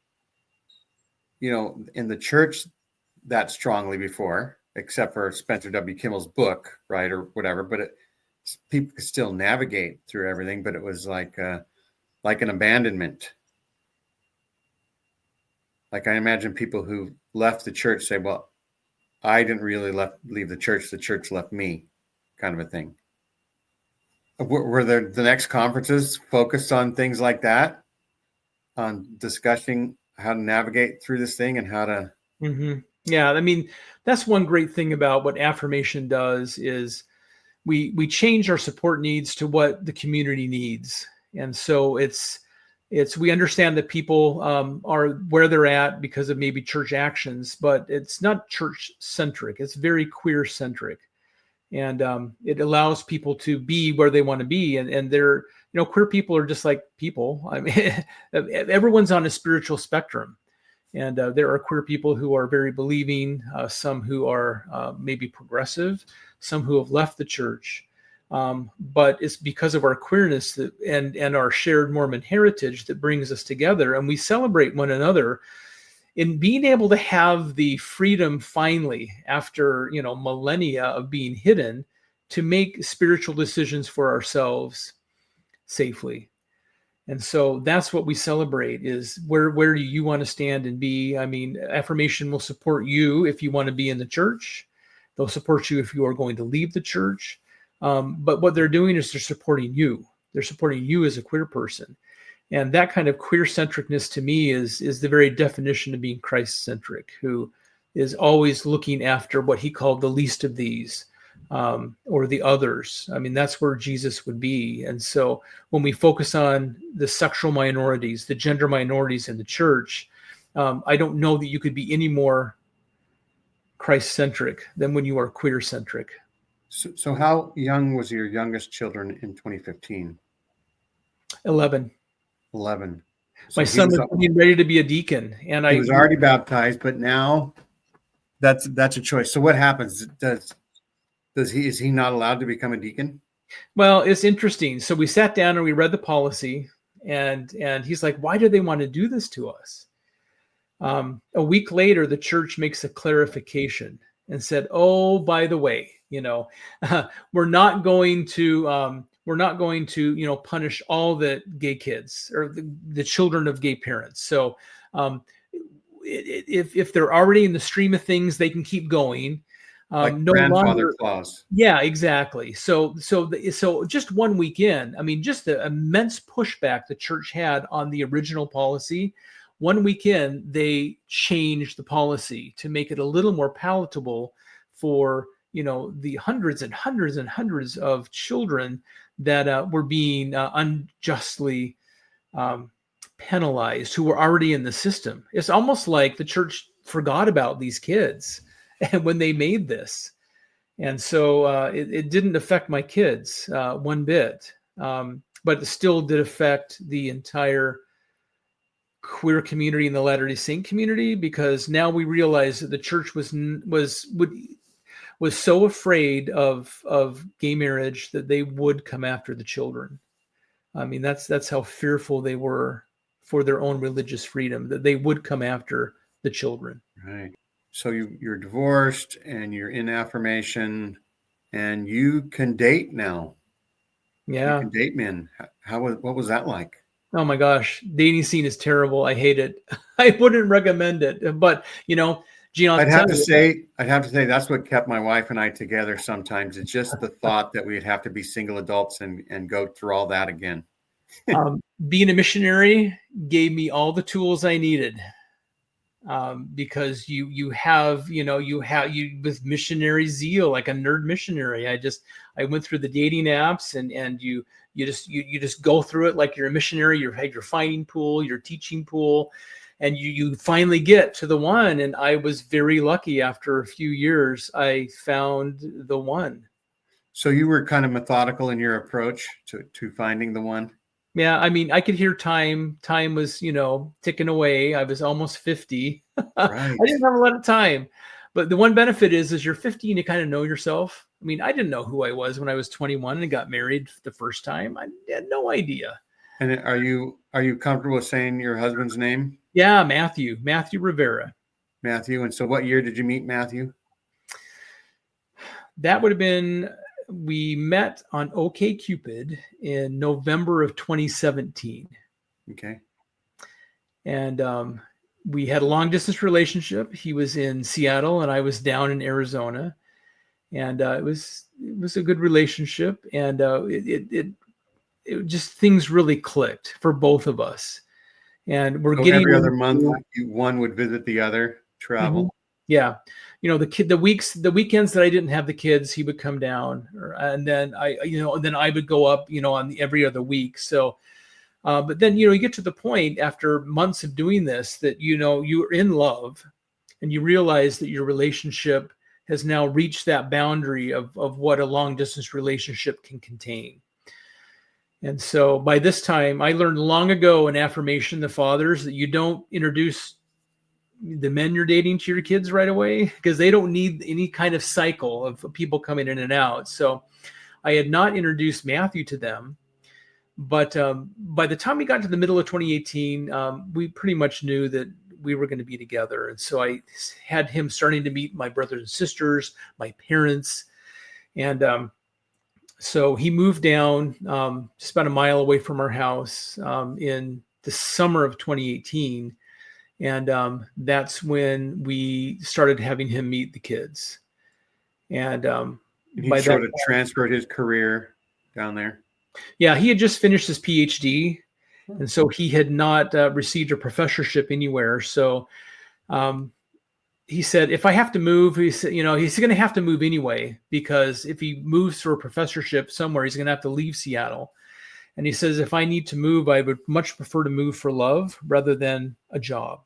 in the church that strongly before, except for Spencer W. Kimmel's book, right, or whatever. But people could still navigate through everything. But it was like an abandonment. Like I imagine people who left the church say, "Well, I didn't really leave the church left me, kind of a thing. Were there the next conferences focused on things like that, on discussing how to navigate through this thing and how to? Mm-hmm. Yeah, I mean, that's one great thing about what affirmation does is we change our support needs to what the community needs, and so it's we understand that people are where they're at because of maybe church actions, but it's not church centric. It's very queer centric, and it allows people to be where they want to be, and they're queer people are just like people. I mean, everyone's on a spiritual spectrum. And there are queer people who are very believing, some who are maybe progressive, some who have left the church. But it's because of our queerness and our shared Mormon heritage that brings us together. And we celebrate one another in being able to have the freedom finally, after millennia of being hidden, to make spiritual decisions for ourselves safely. And so that's what we celebrate is where do you want to stand and be? I mean, affirmation will support you if you want to be in the church. They'll support you if you are going to leave the church. But what they're doing is they're supporting you. They're supporting you as a queer person. And that kind of queer centricness to me is the very definition of being Christ centric, who is always looking after what he called the least of these. Or the others. I mean, that's where Jesus would be. And so when we focus on the sexual minorities, the gender minorities in the church, I don't know that you could be any more Christ-centric than when you are queer-centric. So how young was your youngest children in 2015? 11. 11. My son was getting ready to be a deacon, and he was already baptized, but now that's a choice. So what happens? Is he not allowed to become a deacon? Well, it's interesting. So we sat down and we read the policy, and he's like, "Why do they want to do this to us?" A week later, the church makes a clarification and said, "Oh, by the way, we're not going to punish all the gay kids or the children of gay parents. So if they're already in the stream of things, they can keep going." Like no grandfather longer clause. Yeah, exactly. So just 1 weekend, I mean, just the immense pushback the church had on the original policy. 1 weekend, they changed the policy to make it a little more palatable for the hundreds and hundreds and hundreds of children that were being unjustly penalized, who were already in the system. It's almost like the church forgot about these kids and when they made this. And so it didn't affect my kids one bit, but it still did affect the entire queer community and the Latter-day Saint community, because now we realize that the church was so afraid of gay marriage that they would come after the children. I mean, that's how fearful they were for their own religious freedom, that they would come after the children. Right. So you're divorced and you're in affirmation and you can date now. Yeah. You can date men. What was that like? Oh my gosh, dating scene is terrible. I hate it. I wouldn't recommend it. But Gene, I'd have to say that's what kept my wife and I together sometimes. It's just the thought that we'd have to be single adults and go through all that again. Being a missionary gave me all the tools I needed. Because you have with missionary zeal, like a nerd missionary. I went through the dating apps and you just go through it like you're a missionary. You had your finding pool, your teaching pool, and you finally get to the one. And I was very lucky. After a few years, I found the one. So you were kind of methodical in your approach to finding the one. Yeah, I mean, I could hear time was, ticking away. I was almost 50. Right. I didn't have a lot of time. But the one benefit is you're 50 and you kind of know yourself. I mean, I didn't know who I was when I was 21 and got married the first time. I had no idea. And are you comfortable with saying your husband's name? Yeah, Matthew Rivera. Matthew. And so what year did you meet Matthew? That would have been, we met on OkCupid in November of 2017. Okay. And we had a long distance relationship. He was in Seattle and I was down in Arizona, and it was a good relationship, and it just, things really clicked for both of us. And we're So getting every other month, one would visit the other, travel. Mhm. Yeah. The weekends that I didn't have the kids, he would come down, and then I would go up, on every other week. So, but then, you get to the point after months of doing this that, you're in love and you realize that your relationship has now reached that boundary of what a long distance relationship can contain. And so by this time, I learned long ago in affirmation, the fathers, that you don't introduce the men you're dating to your kids right away, because they don't need any kind of cycle of people coming in and out. So I had not introduced Matthew to them. But by the time we got to the middle of 2018, we pretty much knew that we were going to be together. And so I had him starting to meet my brothers and sisters, my parents. And so he moved down just about a mile away from our house in the summer of 2018. And that's when we started having him meet the kids. And he sort of transferred his career down there. Yeah, he had just finished his PhD, and so he had not received a professorship anywhere. So he said, if I have to move, he said, he's going to have to move anyway, because if he moves for a professorship somewhere, he's going to have to leave Seattle. And he says, if I need to move, I would much prefer to move for love rather than a job.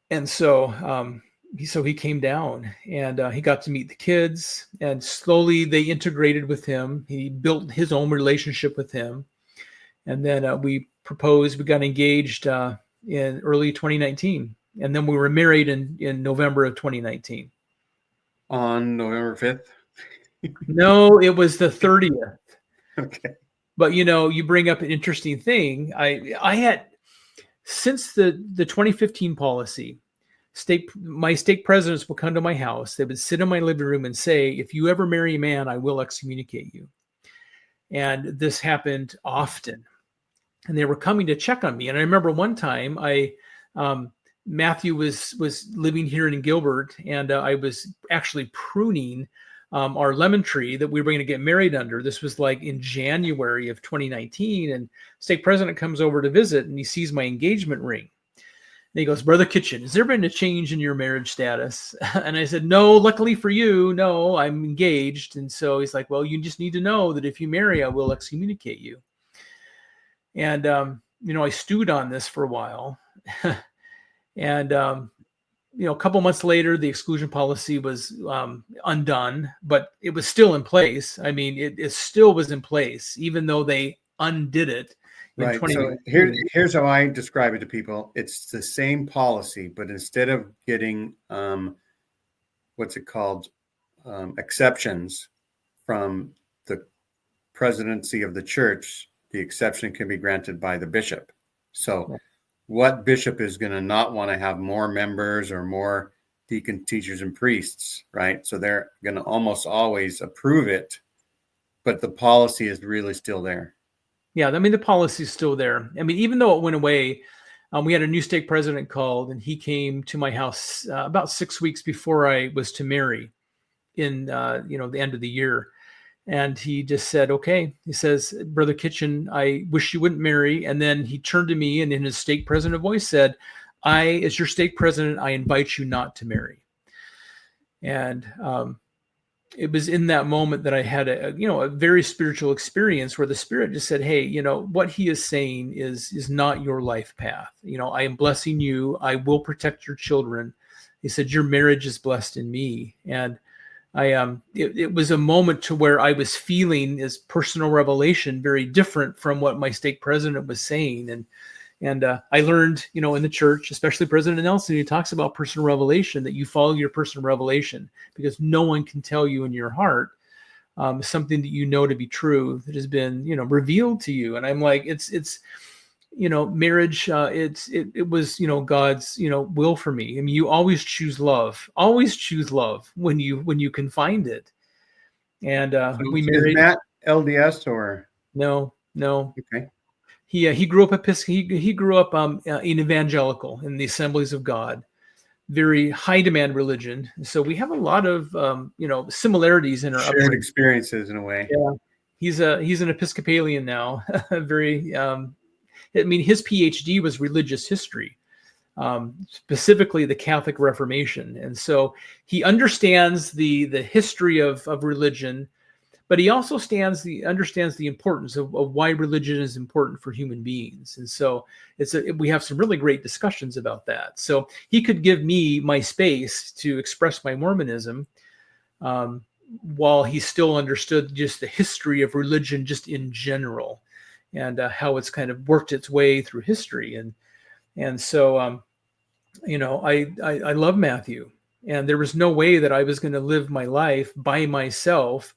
And so he came down, and he got to meet the kids, and slowly they integrated with him. He built his own relationship with him. And then we proposed, we got engaged in early 2019. And then we were married in November of 2019. On November 5th? No, it was the 30th. Okay. But, you bring up an interesting thing. I had, since the 2015 policy, my stake presidents will come to my house. They would sit in my living room and say, if you ever marry a man, I will excommunicate you. And this happened often. And they were coming to check on me. And I remember one time Matthew was living here in Gilbert, and I was actually pruning our lemon tree that we were going to get married under. This was like in January of 2019. And stake president comes over to visit, and he sees my engagement ring. And he goes, Brother Kitchen, has there been a change in your marriage status? And I said, no, luckily for you, no, I'm engaged. And so he's like, well, you just need to know that if you marry, I will excommunicate you. And, I stewed on this for a while. And, a couple months later, the exclusion policy was undone, but it was still in place. I mean, it still was in place, even though they undid it. Right. So here's how I describe it to people. It's the same policy, but instead of getting exceptions from the presidency of the church, the exception can be granted by the bishop. So what bishop is going to not want to have more members or more deacon, teachers, and priests, right? So they're going to almost always approve it, but the policy is really still there. Yeah, I mean, the policy is still there. I mean, even though it went away, we had a new stake president called, and he came to my house about 6 weeks before I was to marry in, the end of the year. And he just said, okay, he says, Brother Kitchen, I wish you wouldn't marry. And then he turned to me and in his stake president voice said, as your stake president, I invite you not to marry. And it was in that moment that I had a very spiritual experience where the Spirit just said, hey, what he is saying is not your life path. I am blessing you. I will protect your children. He said, your marriage is blessed in me. And it was a moment to where I was feeling as personal revelation, very different from what my stake president was saying. And I learned, in the church, especially President Nelson, who talks about personal revelation, that you follow your personal revelation, because no one can tell you in your heart something that you know to be true that has been, revealed to you. And I'm like, it's marriage. It was, God's, will for me. I mean, you always choose love when you can find it. And we married. Is Matt LDS or No. Okay. he grew up he grew up in evangelical in the Assemblies of God, very high demand religion. So we have a lot of similarities in our Shared upbringing. experiences in a way. Yeah, he's an Episcopalian now. Very, I mean, his PhD was religious history, specifically the Catholic Reformation, and so he understands the history of religion, but he also understands the importance of why religion is important for human beings. And so we have some really great discussions about that. So he could give me my space to express my Mormonism, while he still understood just the history of religion just in general, and how it's kind of worked its way through history. And so I love Matthew, and there was no way that I was going to live my life by myself,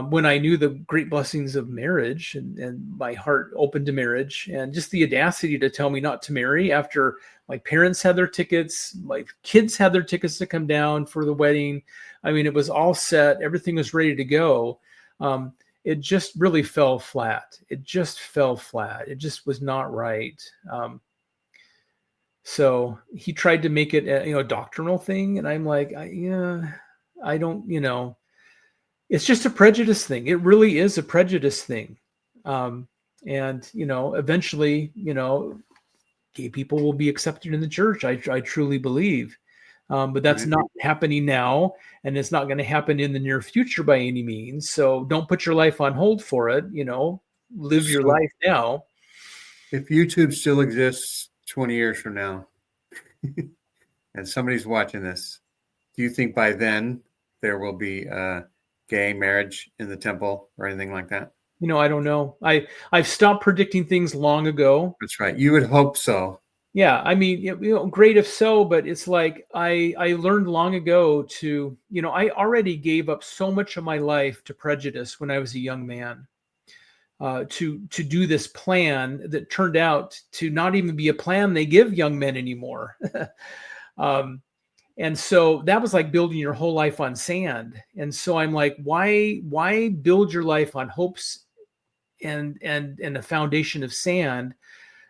when I knew the great blessings of marriage, and my heart open to marriage, and just the audacity to tell me not to marry after my parents had their tickets, my kids had their tickets to come down for the wedding. I mean, it was all set. Everything was ready to go. It just really fell flat. It just fell flat. It just was not right. So he tried to make it a doctrinal thing. And I'm like, I don't, it's just a prejudice thing. It really is a prejudice thing. And, eventually, gay people will be accepted in the church. I truly believe. But that's not happening now, and it's not going to happen in the near future by any means. So don't put your life on hold for it. Live your life now. If YouTube still exists 20 years from now and somebody's watching this, do you think by then there will be gay marriage in the temple or anything like that? I don't know. I've stopped predicting things long ago. That's right. You would hope so. Yeah, I mean, great if so, but it's like I learned long ago to, I already gave up so much of my life to prejudice when I was a young man, to do this plan that turned out to not even be a plan they give young men anymore. And so that was like building your whole life on sand. And so I'm like, why build your life on hopes and a foundation of sand,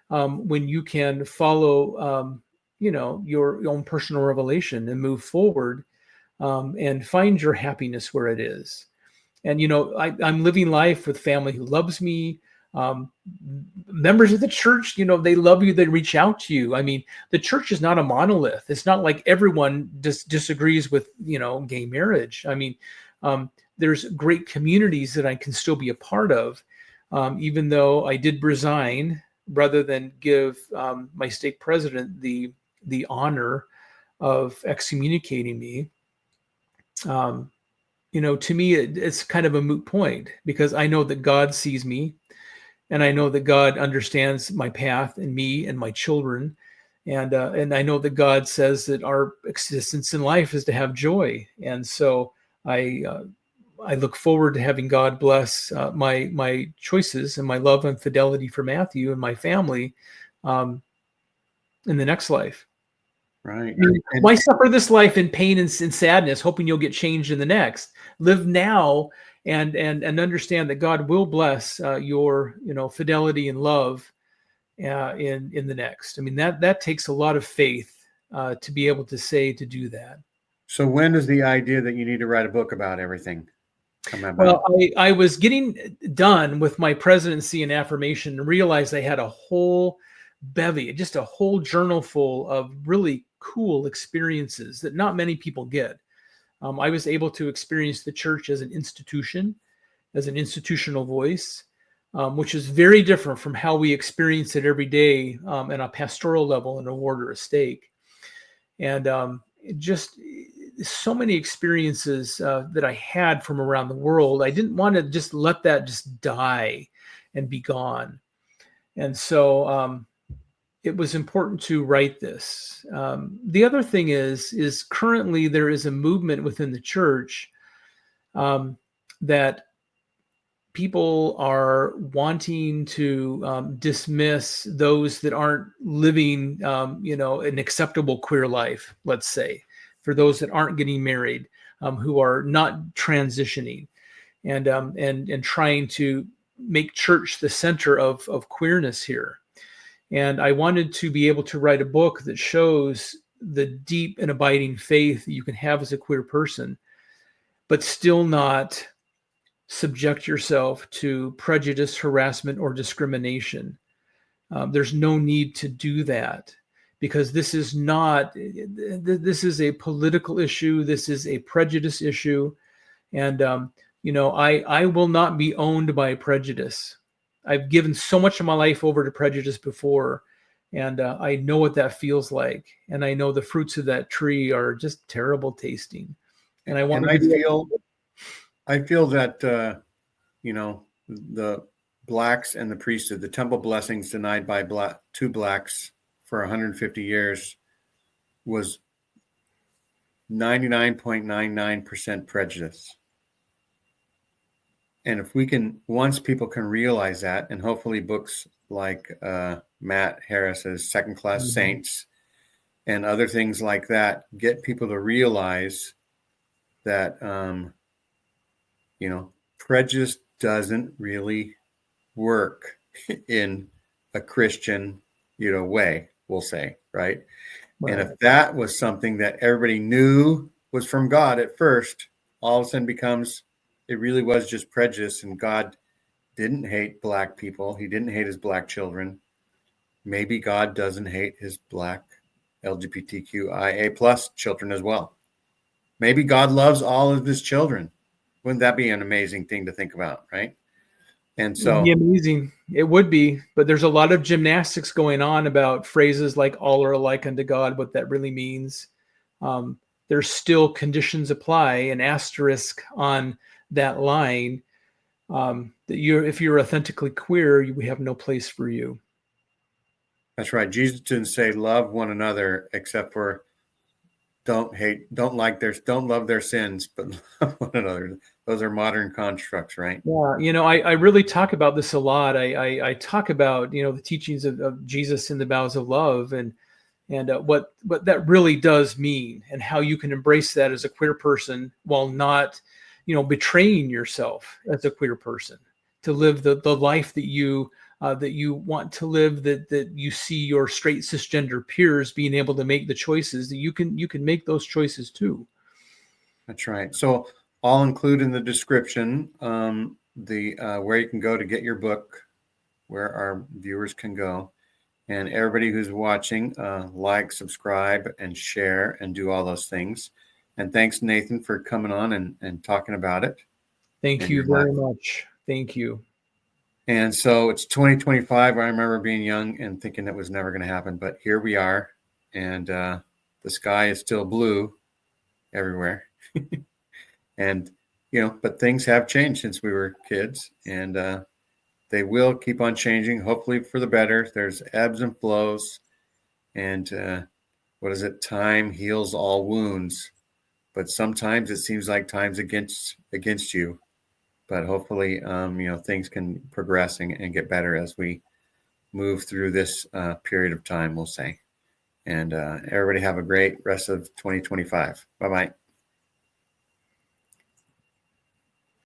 when you can follow, your own personal revelation and move forward, and find your happiness where it is. And, I'm living life with family who loves me. Members of the church, they love you. They reach out to you. I mean, the church is not a monolith. It's not like everyone disagrees with, gay marriage. I mean, there's great communities that I can still be a part of, even though I did resign rather than give my stake president the honor of excommunicating me. To me, it's kind of a moot point, because I know that God sees me, and I know that God understands my path and me and my children. And I know that God says that our existence in life is to have joy. And so I look forward to having God bless my choices and my love and fidelity for Matthew and my family, in the next life. Right. I mean, why suffer this life in pain and sadness, hoping you'll get changed in the next? Live now and understand that God will bless your fidelity and love in the next. I mean, that takes a lot of faith to be able to do that. So when is the idea that you need to write a book about everything come about? Well, I was getting done with my presidency and affirmation and realized I had a whole bevy, just a whole journal full of really cool experiences that not many people get. I was able to experience the church as an institution, as an institutional voice, which is very different from how we experience it every day at a pastoral level in a ward or a stake. And just so many experiences that I had from around the world. I didn't want to just let that just die and be gone. And so it was important to write this. The other thing is currently there is a movement within the church that people are wanting to dismiss those that aren't living, an acceptable queer life, let's say, for those that aren't getting married, who are not transitioning, and trying to make church the center of queerness here. And I wanted to be able to write a book that shows the deep and abiding faith that you can have as a queer person, but still not subject yourself to prejudice, harassment, or discrimination. There's no need to do that, because this is a political issue. This is a prejudice issue. And, I will not be owned by prejudice. I've given so much of my life over to prejudice before, and I know what that feels like. And I know the fruits of that tree are just terrible tasting. And I feel that, the blacks and the priesthood, the temple blessings denied by two blacks for 150 years was 99.99% prejudice. And if once people can realize that, and hopefully books like Matt Harris's Second Class Saints and other things like that get people to realize that, prejudice doesn't really work in a Christian, way, we'll say, right? And if that was something that everybody knew was from God at first, all of a sudden it really was just prejudice, and God didn't hate black people. He didn't hate his black children. Maybe God doesn't hate his black LGBTQIA plus children as well. Maybe God loves all of his children. Wouldn't that be an amazing thing to think about, right? And so, it'd be amazing. It would be, but there's a lot of gymnastics going on about phrases like "all are alike unto God," what that really means. There's still conditions apply, an asterisk on that line, that if you're authentically queer, we have no place for you. That's right. Jesus didn't say love one another, except for don't love their sins, but love one another. Those are modern constructs, right? Yeah. I really talk about this a lot. I talk about, the teachings of Jesus in the vows of love, and what that really does mean, and how you can embrace that as a queer person while not, betraying yourself as a queer person, to live the life that you want to live, that you see your straight cisgender peers being able to make the choices, that you can make those choices too. That's right. So I'll include in the description where you can go to get your book, where our viewers can go, and everybody who's watching, like, subscribe, and share, and do all those things. And thanks, Nathan, for coming on and talking about it. Thank you very much. Thank you. And so it's 2025. I remember being young and thinking that was never going to happen, but here we are, and the sky is still blue everywhere. And, but things have changed since we were kids, and they will keep on changing, hopefully for the better. There's ebbs and flows, and time heals all wounds, but sometimes it seems like time's against you. But hopefully, things can progress and get better as we move through this period of time, we'll say. And everybody have a great rest of 2025. Bye-bye.